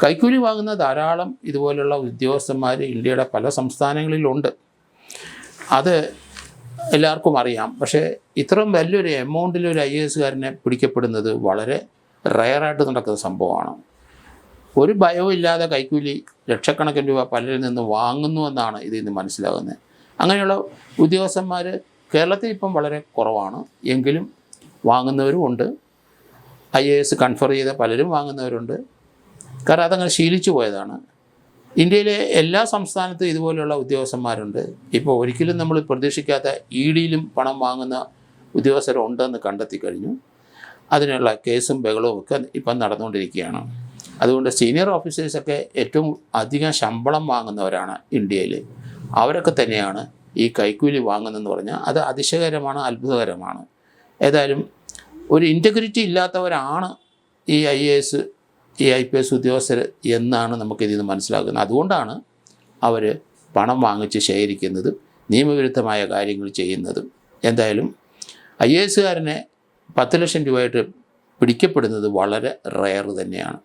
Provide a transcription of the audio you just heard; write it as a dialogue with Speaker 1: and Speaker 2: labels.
Speaker 1: കൈക്കൂലി വാങ്ങുന്ന ധാരാളം ഇതുപോലുള്ള ഉദ്യോഗസ്ഥന്മാർ ഇന്ത്യയുടെ പല സംസ്ഥാനങ്ങളിലുണ്ട്. അത് എല്ലാവർക്കും അറിയാം. പക്ഷേ ഇത്രയും വലിയൊരു എമൗണ്ടിൽ ഒരു IAS കാരനെ പിടിക്കപ്പെടുന്നത് വളരെ റെയറായിട്ട് നടക്കുന്ന സംഭവമാണ്. ഒരു ഭയവും ഇല്ലാതെ കൈക്കൂലി ലക്ഷക്കണക്കിന് രൂപ പലരിൽ നിന്ന് വാങ്ങുന്നു എന്നാണ് ഇതിൽ നിന്ന് മനസ്സിലാകുന്നത്. അങ്ങനെയുള്ള ഉദ്യോഗസ്ഥന്മാർ കേരളത്തിൽ ഇപ്പം വളരെ കുറവാണ്. എങ്കിലും വാങ്ങുന്നവരും ഉണ്ട്. IAS കൺഫർ ചെയ്ത പലരും വാങ്ങുന്നവരുണ്ട്. കാരണം അതങ്ങനെ ശീലിച്ചു പോയതാണ്. ഇന്ത്യയിലെ എല്ലാ സംസ്ഥാനത്തും ഇതുപോലെയുള്ള ഉദ്യോഗസ്ഥന്മാരുണ്ട്. ഇപ്പോൾ ഒരിക്കലും നമ്മൾ പ്രതീക്ഷിക്കാത്ത EDയിലും പണം വാങ്ങുന്ന ഉദ്യോഗസ്ഥരുണ്ടെന്ന് കണ്ടെത്തി കഴിഞ്ഞു. അതിനുള്ള കേസും ബഹളവും ഒക്കെ ഇപ്പം നടന്നുകൊണ്ടിരിക്കുകയാണ്. അതുകൊണ്ട് സീനിയർ ഓഫീസേഴ്സൊക്കെ ഏറ്റവും അധികം ശമ്പളം വാങ്ങുന്നവരാണ് ഇന്ത്യയിൽ. അവരൊക്കെ തന്നെയാണ് ഈ കൈക്കൂലി വാങ്ങുന്നതെന്ന് പറഞ്ഞാൽ അത് അതിശയകരമാണ്, അത്ഭുതകരമാണ്. ഏതായാലും ഒരു ഇൻറ്റഗ്രിറ്റി ഇല്ലാത്തവരാണ് ഈ IAS ഈ IPS ഉദ്യോഗസ്ഥർ എന്നാണ് നമുക്കിതിൽ നിന്ന് മനസ്സിലാക്കുന്നത്. അതുകൊണ്ടാണ് അവർ പണം വാങ്ങിച്ച് ശേഖരിക്കുന്നതും നിയമവിരുദ്ധമായ കാര്യങ്ങൾ ചെയ്യുന്നതും. എന്തായാലും IAS കാരനെ 10 ലക്ഷം രൂപയായിട്ട് പിടിക്കപ്പെടുന്നത് വളരെ റെയർ തന്നെയാണ്.